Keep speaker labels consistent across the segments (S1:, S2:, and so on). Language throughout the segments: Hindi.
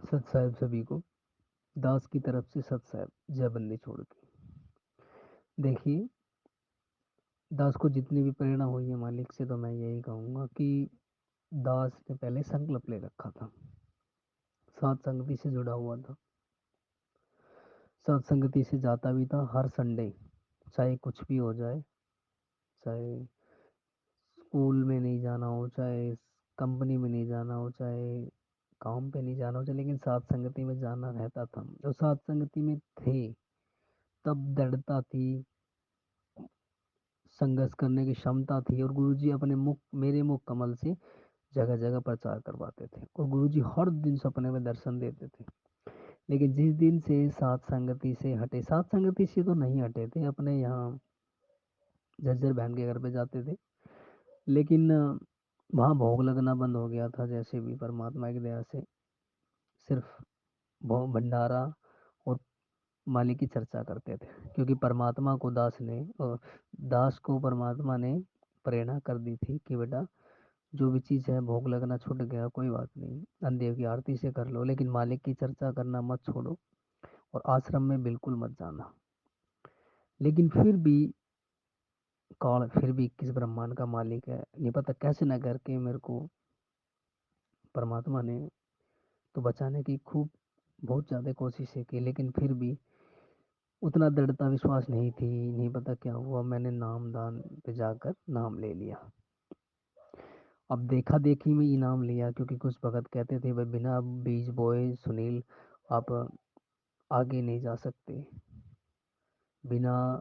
S1: सत साहब सभी को। दास की तरफ से सत साहब जय बंदी छोड़ के। देखिए, दास को जितनी भी प्रेरणा हुई है मालिक से, तो मैं यही कहूँगा कि दास ने पहले संकल्प ले रखा था, सात संगति से जुड़ा हुआ था, सात संगति से जाता भी था हर संडे, चाहे कुछ भी हो जाए, चाहे स्कूल में नहीं जाना हो, चाहे कंपनी में नहीं जाना हो, चाहे काम पे नहीं जाना हो, चाहे लेकिन सात संगति में जाना रहता था। जो सात संगति में थे तब दृढ़ता थी, संघर्ष करने की क्षमता थी, और गुरुजी अपने मुख मेरे मुख कमल से जगह जगह प्रचार करवाते थे, और गुरुजी हर दिन सपने में दर्शन देते थे। लेकिन जिस दिन से सात संगति से हटे, सात संगति से तो नहीं हटे थे, अपने यहाँ झज्जर बहन के घर पे जाते थे, लेकिन वहाँ भोग लगना बंद हो गया था। जैसे भी परमात्मा की दया से सिर्फ भोग भंडारा और मालिक की चर्चा करते थे, क्योंकि परमात्मा को दास ने दास को परमात्मा ने प्रेरणा कर दी थी कि बेटा, जो भी चीज़ है, भोग लगना छूट गया कोई बात नहीं, अंधेव की आरती से कर लो, लेकिन मालिक की चर्चा करना मत छोड़ो, और आश्रम में बिल्कुल मत जाना। लेकिन फिर भी कौन, फिर भी किस ब्रह्मांड का मालिक है नहीं पता, कैसे न करके मेरे को परमात्मा ने तो बचाने की खूब बहुत ज़्यादा कोशिशें की, लेकिन फिर भी उतना दृढ़ता विश्वास नहीं थी। नहीं पता क्या हुआ, मैंने नामदान पे जाकर नाम ले लिया। अब देखा देखी में इनाम लिया, क्योंकि कुछ भगत कहते थे भाई, बिना बीज बोए सुनील आप आगे नहीं जा सकते, बिना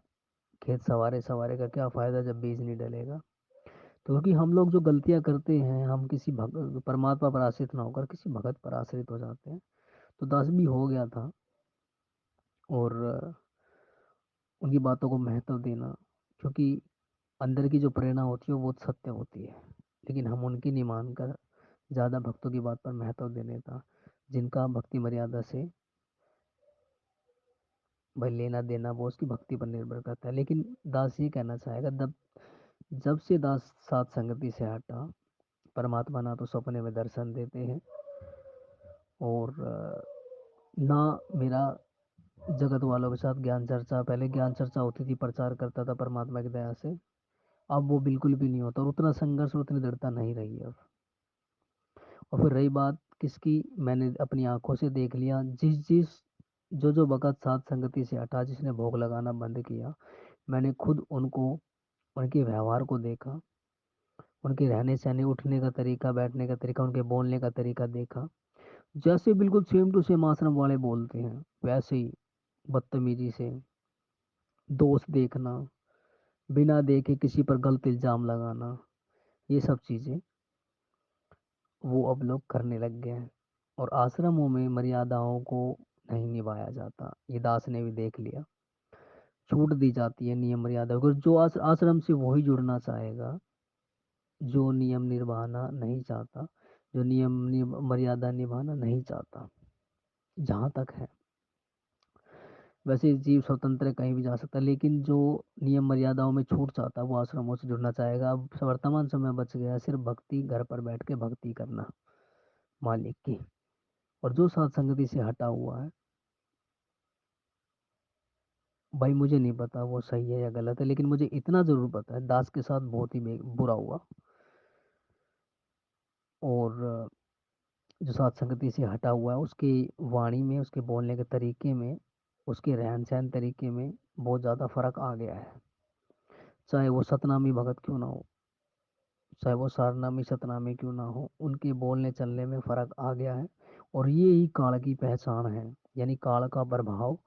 S1: खेत सवारे सवारे का क्या फ़ायदा जब बीज नहीं डलेगा। तो क्योंकि हम लोग जो गलतियां करते हैं, हम किसी परमात्मा पर आश्रित ना होकर किसी भगत पर आश्रित हो जाते हैं। तो दास भी हो गया था, और उनकी बातों को महत्व देना, क्योंकि अंदर की जो प्रेरणा होती है वो बहुत सत्य होती है, लेकिन हम उनकी नहीं मानकर ज़्यादा भक्तों की बात पर महत्व देने था, जिनका भक्ति मर्यादा से भाई लेना देना वो उसकी भक्ति पर निर्भर करता है। लेकिन दास ये कहना चाहेगा, जब जब से दास सात संगति से हटा, परमात्मा ना तो सपने में दर्शन देते हैं, और ना मेरा जगत वालों के साथ ज्ञान चर्चा, पहले ज्ञान चर्चा होती थी, प्रचार करता था परमात्मा की दया से, अब वो बिल्कुल भी नहीं होता, और उतना संघर्ष और उतनी दृढ़ता नहीं रही अब। और फिर रही बात किसकी, मैंने अपनी आंखों से देख लिया, जिस जिस जो जो भगत साथ संगति से हटा, जिसने भोग लगाना बंद किया, मैंने खुद उनको, उनके व्यवहार को देखा, उनके रहने सहने, उठने का तरीका, बैठने का तरीका, उनके बोलने का तरीका देखा, जैसे बिल्कुल सेम टू सेम आश्रम वाले बोलते हैं वैसे ही, बदतमीजी से, दोस्त देखना, बिना देखे किसी पर गलत इल्जाम लगाना, ये सब चीज़ें वो अब लोग करने लग गए हैं, और आश्रमों में मर्यादाओं को नहीं निभाया जाता, ये दास ने भी देख लिया। छूट दी जाती है नियम मर्यादा, अगर जो आश्रम से वही जुड़ना चाहेगा, जो नियम निभाना नहीं चाहता, जो मर्यादा निभाना नहीं चाहता, जहाँ तक है। वैसे जीव स्वतंत्र है, कहीं भी जा सकता है, लेकिन जो नियम मर्यादाओं में छूट चाहता है वो आश्रमों से जुड़ना चाहेगा। अब वर्तमान समय बच गया है सिर्फ भक्ति, घर पर बैठ के भक्ति करना मालिक की। और जो सात संगति से हटा हुआ है, भाई मुझे नहीं पता वो सही है या गलत है, लेकिन मुझे इतना जरूर पता है दास के साथ बहुत ही बुरा हुआ। और जो सात संगति से हटा हुआ है, उसकी वाणी में, उसके बोलने के तरीके में, उसके रहन सहन तरीके में बहुत ज़्यादा फर्क आ गया है। चाहे वो सतनामी भगत क्यों ना हो, चाहे वो सारनामी सतनामी क्यों ना हो, उनके बोलने चलने में फर्क आ गया है। और ये ही काल की पहचान है, यानी काल का प्रभाव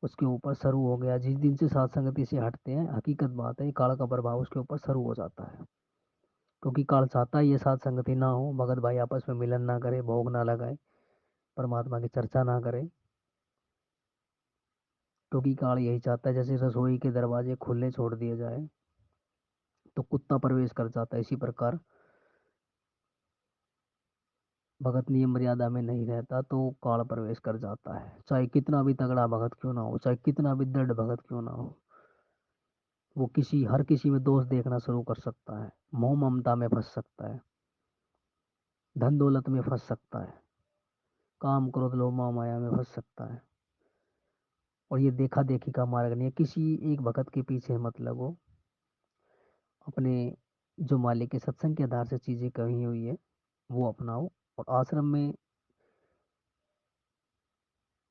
S1: उसके ऊपर शुरू हो गया। जिस दिन से सात संगति से हटते हैं, हकीकत बात है, काल का प्रभाव उसके ऊपर शुरू हो जाता है, क्योंकि काल चाहता है ये सात संगति ना हो, भगत भाई आपस में मिलन ना करे, भोग ना लगाए, परमात्मा की चर्चा ना करे, क्योंकि काल यही चाहता है जैसे रसोई के दरवाजे खुले छोड़ दिए जाए तो कुत्ता प्रवेश कर जाता है, इसी प्रकार भगत नियम मर्यादा में नहीं रहता तो काल प्रवेश कर जाता है। चाहे कितना भी तगड़ा भगत क्यों ना हो, चाहे कितना भी दृढ़ भगत क्यों ना हो, वो हर किसी में दोष देखना शुरू कर सकता है, मोह ममता में फंस सकता है, धन दौलत में फंस सकता है, काम क्रोध लोभ मोह माया में फंस सकता है। और ये देखा देखी का मार्ग नहीं है, किसी एक भगत के पीछे मत लगो। अपने जो मालिक के सत्संग के आधार से चीजें कही हुई है वो अपनाओ। और आश्रम में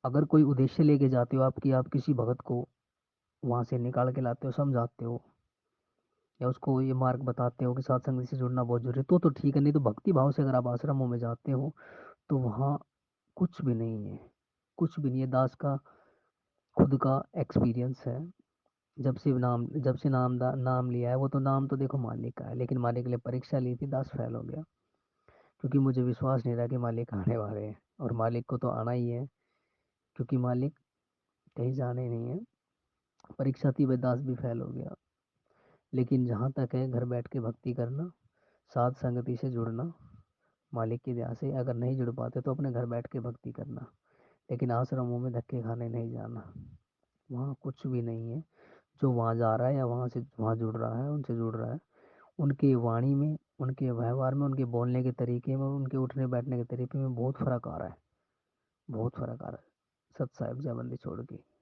S1: अगर कोई उद्देश्य लेके जाते हो आपकी, आप किसी भगत को वहां से निकाल के लाते हो, समझाते हो, या उसको ये मार्ग बताते हो कि सत्संग से जुड़ना बहुत जरूरी है, तो ठीक है। नहीं तो भक्ति भाव से अगर आप आश्रमों में जाते हो तो वहाँ कुछ भी नहीं है, कुछ भी नहीं है। दास का खुद का एक्सपीरियंस है। जब से नाम लिया है, वो तो नाम तो देखो मालिक का है, लेकिन मालिक के लिए परीक्षा ली थी, दास फेल हो गया। क्योंकि मुझे विश्वास नहीं रहा कि मालिक आने वाले हैं, और मालिक को तो आना ही है, क्योंकि मालिक कहीं जाने नहीं है। परीक्षा थी भाई, दास भी फेल हो गया। लेकिन जहाँ तक है घर बैठ के भक्ति करना, साध संगति से जुड़ना, मालिक की दया से अगर नहीं जुड़ पाते तो अपने घर बैठ के भक्ति करना। लेकिन आश्रमों में धक्के खाने नहीं जाना, वहाँ कुछ भी नहीं है। जो वहाँ जा रहा है या वहाँ से वहाँ जुड़ रहा है, उनसे जुड़ रहा है, उनकी वाणी में, उनके व्यवहार में, उनके बोलने के तरीके में, उनके उठने बैठने के तरीके में बहुत फर्क आ रहा है, बहुत फर्क आ रहा है। सत साहिब जयबंदी छोड़ के।